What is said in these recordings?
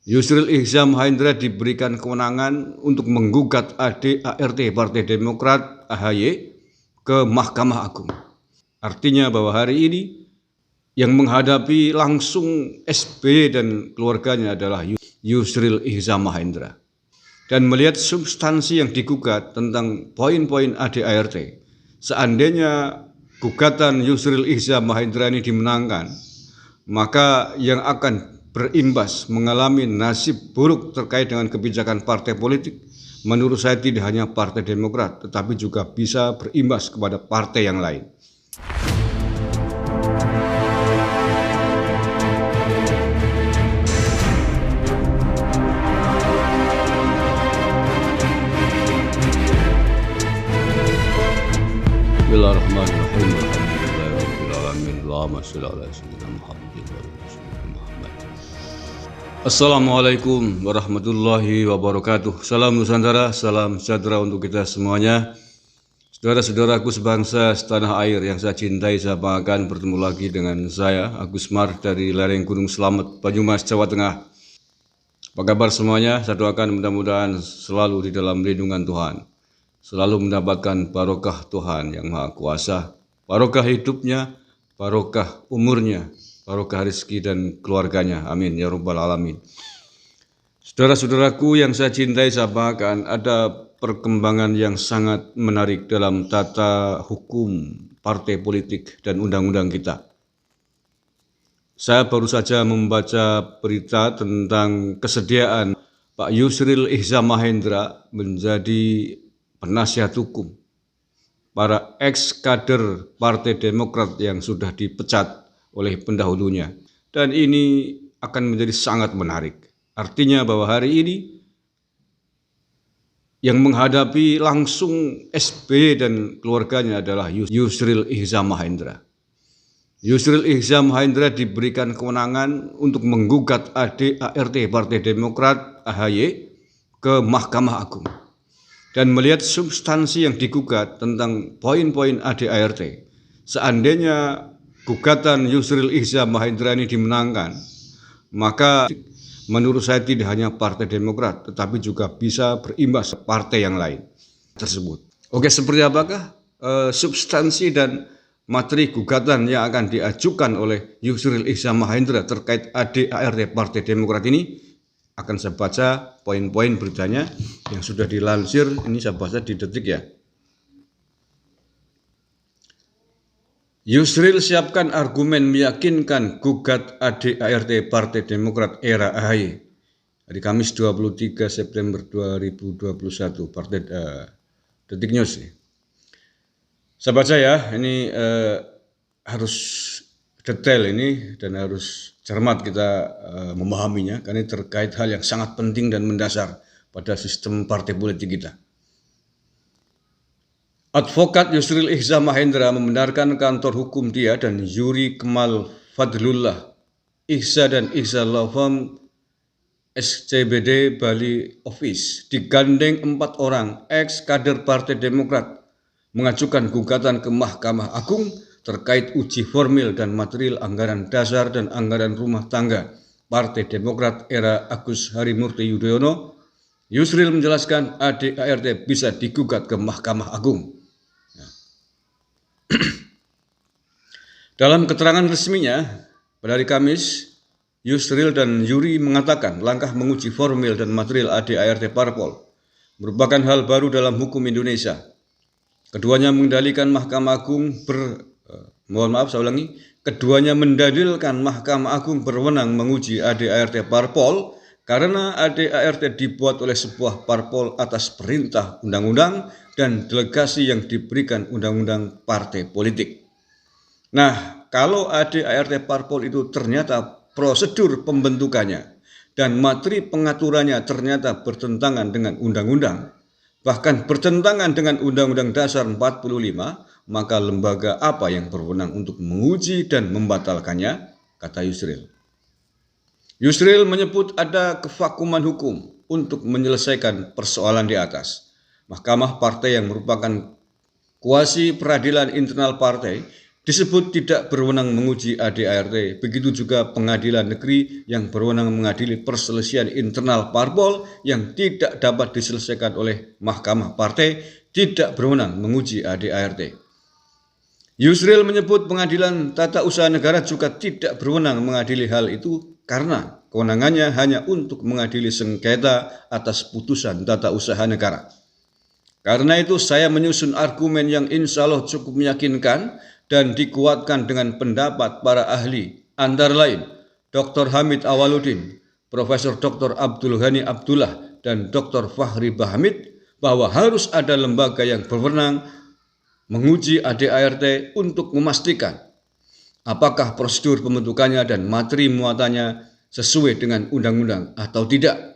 Yusril Iza Mahendra diberikan kewenangan untuk menggugat ADART Partai Demokrat AHY ke Mahkamah Agung. Artinya bahwa hari ini yang menghadapi langsung SBY dan keluarganya adalah Yusril Iza Mahendra. Dan melihat substansi yang digugat tentang poin-poin ADART, seandainya gugatan Yusril Iza Mahendra ini dimenangkan, maka yang akan berimbas mengalami nasib buruk terkait dengan kebijakan partai politik, menurut saya tidak hanya Partai Demokrat, tetapi juga bisa berimbas kepada partai yang lain. Bismillahirrahmanirrahim. Alhamdulillahirrahmanirrahim. Allahumma sholli ala sayyidina Muhammadin wa ala sayyidina Muhammad. Assalamualaikum warahmatullahi wabarakatuh. Salam Nusantara, salam sejahtera untuk kita semuanya. Saudara-saudaraku sebangsa setanah air yang saya cintai, saya banggakan, bertemu lagi dengan saya, Agus Mar dari lereng Gunung Slamet, Banyumas, Jawa Tengah. Apa kabar semuanya? Saya doakan mudah-mudahan selalu di dalam lindungan Tuhan, selalu mendapatkan barokah Tuhan yang Maha Kuasa, barokah hidupnya, barokah umurnya, barokah rezeki dan keluarganya. Amin ya rabbal alamin. Saudara-saudaraku yang saya cintai, saya banggakan, ada perkembangan yang sangat menarik dalam tata hukum partai politik dan undang-undang kita. Saya baru saja membaca berita tentang kesediaan Pak Yusril Iza Mahendra menjadi penasihat hukum para ex-kader Partai Demokrat yang sudah dipecat oleh pendahulunya. Dan ini akan menjadi sangat menarik. Artinya bahwa hari ini yang menghadapi langsung SBY dan keluarganya adalah Yusril Iza Mahendra. Yusril Iza Mahendra diberikan kewenangan untuk menggugat ADART Partai Demokrat AHY ke Mahkamah Agung. Dan melihat substansi yang digugat tentang poin-poin ADART, seandainya gugatan Yusril Iza Mahendra ini dimenangkan, maka menurut saya tidak hanya Partai Demokrat, tetapi juga bisa berimbas ke partai yang lain tersebut. Oke, seperti apakah substansi dan materi gugatan yang akan diajukan oleh Yusril Iza Mahendra terkait ADART Partai Demokrat ini? Akan saya baca poin-poin beritanya yang sudah dilansir, ini saya baca di Detik ya. Yusril siapkan argumen meyakinkan gugat ADART Partai Demokrat era AHY. Hari Kamis 23 September 2021, Partai Detik News. Saya baca ya, ini harus detail ini dan harus cermat kita memahaminya, karena ini terkait hal yang sangat penting dan mendasar pada sistem partai politik kita. Advokat Yusril Iza Mahendra membenarkan kantor hukum dia dan Yuri Kemal Fadlullah, Iza dan Iza Law Firm SCBD Bali Office digandeng 4 orang ex-kader Partai Demokrat mengajukan gugatan ke Mahkamah Agung terkait uji formil dan material anggaran dasar dan anggaran rumah tangga Partai Demokrat era Agus Harimurti Yudhoyono. Yusril menjelaskan ADART bisa digugat ke Mahkamah Agung. Dalam keterangan resminya pada hari Kamis, Yusril dan Yuri mengatakan langkah menguji formil dan material ADART Parpol merupakan hal baru dalam hukum Indonesia. Keduanya mendalilkan Mahkamah Agung Keduanya mendalilkan Mahkamah Agung berwenang menguji ADART Parpol karena ADART dibuat oleh sebuah parpol atas perintah undang-undang dan delegasi yang diberikan undang-undang partai politik. Nah, kalau ADART Parpol itu ternyata prosedur pembentukannya dan materi pengaturannya ternyata bertentangan dengan undang-undang, bahkan bertentangan dengan Undang-Undang Dasar 45, maka lembaga apa yang berwenang untuk menguji dan membatalkannya, kata Yusril. Yusril menyebut ada kevakuman hukum untuk menyelesaikan persoalan di atas. Mahkamah Partai yang merupakan kuasi peradilan internal partai disebut tidak berwenang menguji ADART. Begitu juga pengadilan negeri yang berwenang mengadili perselisihan internal parpol yang tidak dapat diselesaikan oleh Mahkamah Partai tidak berwenang menguji ADART. Yusril menyebut pengadilan tata usaha negara juga tidak berwenang mengadili hal itu karena kewenangannya hanya untuk mengadili sengketa atas putusan tata usaha negara. Karena itu saya menyusun argumen yang insya Allah cukup meyakinkan dan dikuatkan dengan pendapat para ahli, antara lain Dr. Hamid Awaludin, Profesor Dr. Abdul Ghani Abdullah, dan Dr. Fahri Bahamid bahwa harus ada lembaga yang berwenang menguji ADART untuk memastikan apakah prosedur pembentukannya dan materi muatannya sesuai dengan undang-undang atau tidak.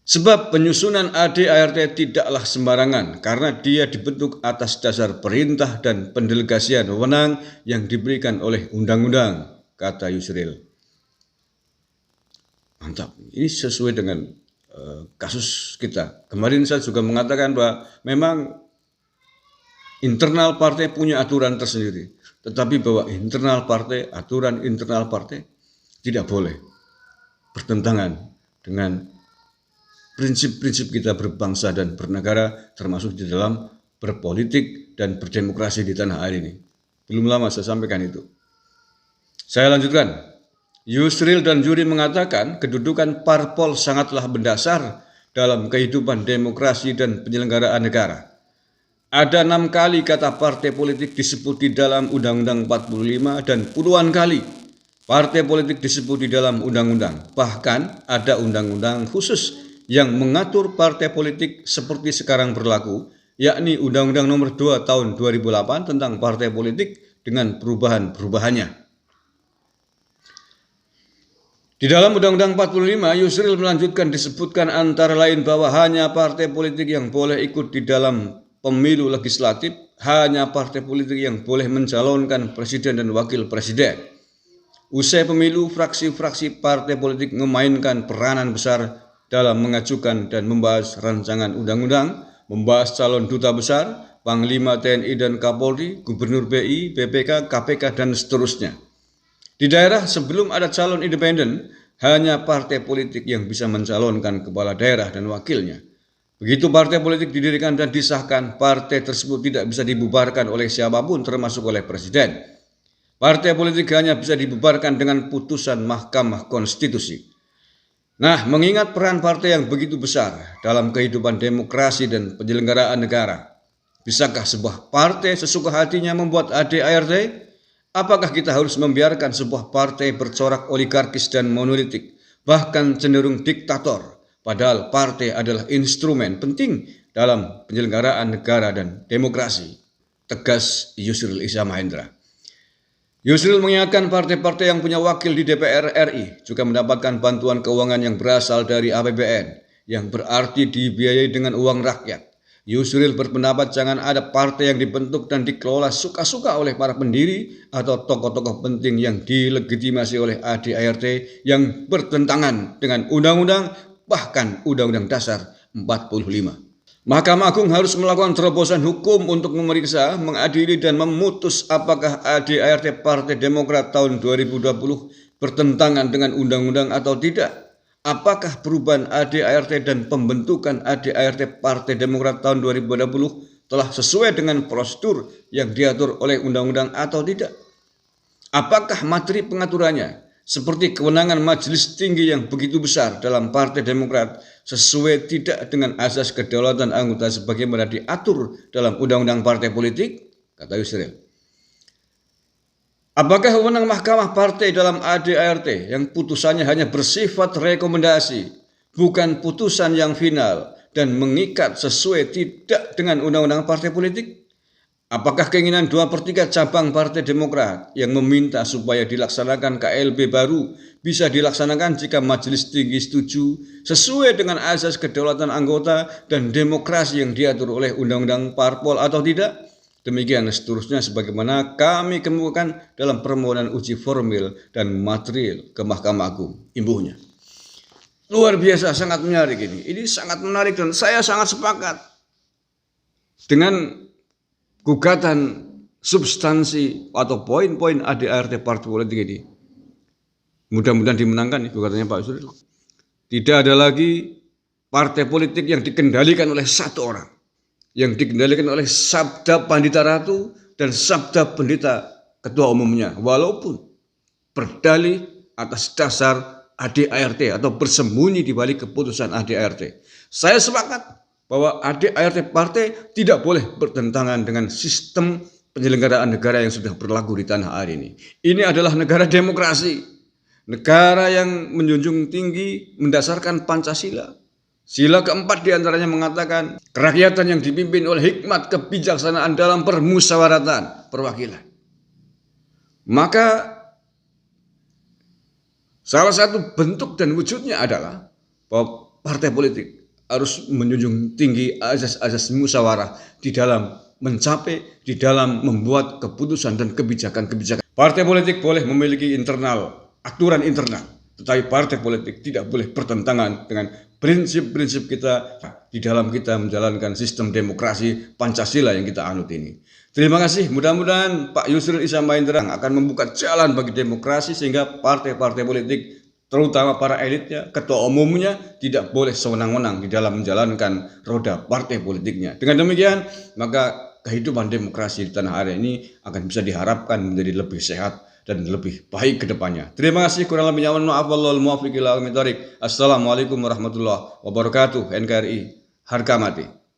Sebab penyusunan ADART tidaklah sembarangan karena dia dibentuk atas dasar perintah dan pendelegasian wewenang yang diberikan oleh undang-undang, kata Yusril. Mantap, ini sesuai dengan kasus kita. Kemarin saya juga mengatakan bahwa memang internal partai punya aturan tersendiri, tetapi bahwa aturan internal partai tidak boleh bertentangan dengan prinsip-prinsip kita berbangsa dan bernegara, termasuk di dalam berpolitik dan berdemokrasi di tanah air ini. Belum lama saya sampaikan itu. Saya lanjutkan. Yusril dan Juri mengatakan kedudukan parpol sangatlah mendasar dalam kehidupan demokrasi dan penyelenggaraan negara. Ada 6 kali kata partai politik disebut di dalam Undang-Undang 45 dan puluhan kali partai politik disebut di dalam undang-undang. Bahkan ada undang-undang khusus yang mengatur partai politik seperti sekarang berlaku, yakni Undang-Undang Nomor 2 Tahun 2008 tentang partai politik dengan perubahan-perubahannya. Di dalam Undang-Undang 45, Yusril melanjutkan disebutkan antara lain bahwa hanya partai politik yang boleh ikut di dalam pemilu legislatif, hanya partai politik yang boleh mencalonkan presiden dan wakil presiden. Usai pemilu, fraksi-fraksi partai politik memainkan peranan besar dalam mengajukan dan membahas rancangan undang-undang, membahas calon duta besar, Panglima TNI dan Kapolri, Gubernur BI, BPK, KPK, dan seterusnya. Di daerah sebelum ada calon independen, hanya partai politik yang bisa mencalonkan kepala daerah dan wakilnya. Begitu partai politik didirikan dan disahkan, partai tersebut tidak bisa dibubarkan oleh siapapun termasuk oleh presiden. Partai politik hanya bisa dibubarkan dengan putusan Mahkamah Konstitusi. Nah, mengingat peran partai yang begitu besar dalam kehidupan demokrasi dan penyelenggaraan negara, bisakah sebuah partai sesuka hatinya membuat ADART? Apakah kita harus membiarkan sebuah partai bercorak oligarkis dan monolitik, bahkan cenderung diktator, padahal partai adalah instrumen penting dalam penyelenggaraan negara dan demokrasi? Tegas Yusril Iza Mahendra. Yusril mengingatkan partai-partai yang punya wakil di DPR RI juga mendapatkan bantuan keuangan yang berasal dari APBN, yang berarti dibiayai dengan uang rakyat. Yusril berpendapat jangan ada partai yang dibentuk dan dikelola suka-suka oleh para pendiri atau tokoh-tokoh penting yang dilegitimasi oleh ADART yang bertentangan dengan undang-undang, bahkan Undang-Undang Dasar 45. Mahkamah Agung harus melakukan terobosan hukum untuk memeriksa, mengadili, dan memutus apakah ADART Partai Demokrat tahun 2020 bertentangan dengan undang-undang atau tidak. Apakah perubahan ADART dan pembentukan ADART Partai Demokrat tahun 2020 telah sesuai dengan prosedur yang diatur oleh undang-undang atau tidak. Apakah materi pengaturannya seperti kewenangan majelis tinggi yang begitu besar dalam Partai Demokrat sesuai tidak dengan asas kedaulatan anggota sebagaimana diatur dalam Undang-Undang Partai Politik, kata Yusril. Apakah wewenang Mahkamah Partai dalam ADART yang putusannya hanya bersifat rekomendasi, bukan putusan yang final dan mengikat sesuai tidak dengan Undang-Undang Partai Politik? Apakah keinginan 2/3 cabang Partai Demokrat yang meminta supaya dilaksanakan KLB baru bisa dilaksanakan jika majelis tinggi setuju sesuai dengan asas kedaulatan anggota dan demokrasi yang diatur oleh Undang-Undang Parpol atau tidak? Demikian seterusnya sebagaimana kami kemukakan dalam permohonan uji formil dan material ke Mahkamah Agung. Imbuhnya. Luar biasa, sangat menarik ini. Ini sangat menarik dan saya sangat sepakat dengan gugatan substansi atau poin-poin ADART partai politik ini. Mudah-mudahan dimenangkan, itu katanya Pak Yusril. Tidak ada lagi partai politik yang dikendalikan oleh satu orang, yang dikendalikan oleh sabda Pandita Ratu dan sabda pendeta ketua umumnya, walaupun berdalih atas dasar ADART atau bersembunyi di balik keputusan ADART. Saya sepakat bahwa ADART partai tidak boleh bertentangan dengan sistem penyelenggaraan negara yang sudah berlaku di tanah air ini. Ini adalah negara demokrasi. Negara yang menjunjung tinggi mendasarkan Pancasila. Sila keempat diantaranya mengatakan kerakyatan yang dipimpin oleh hikmat kebijaksanaan dalam permusyawaratan perwakilan. Maka salah satu bentuk dan wujudnya adalah bahwa partai politik harus menjunjung tinggi azas-azas musyawarah di dalam mencapai, di dalam membuat keputusan dan kebijakan-kebijakan. Partai politik boleh memiliki aturan internal, tetapi partai politik tidak boleh bertentangan dengan prinsip-prinsip kita di dalam kita menjalankan sistem demokrasi Pancasila yang kita anut ini. Terima kasih, mudah-mudahan Pak Yusril Iza Mahendra akan membuka jalan bagi demokrasi sehingga partai-partai politik, terutama para elitnya, ketua umumnya, tidak boleh sewenang-wenang di dalam menjalankan roda partai politiknya. Dengan demikian, maka kehidupan demokrasi di tanah air ini akan bisa diharapkan menjadi lebih sehat dan lebih baik ke depannya. Terima kasih, kurang lebihnya mohon maaf. Wallahul muwaffiq ila aqwamit thoriq. Assalamualaikum warahmatullahi wabarakatuh. NKRI harga mati.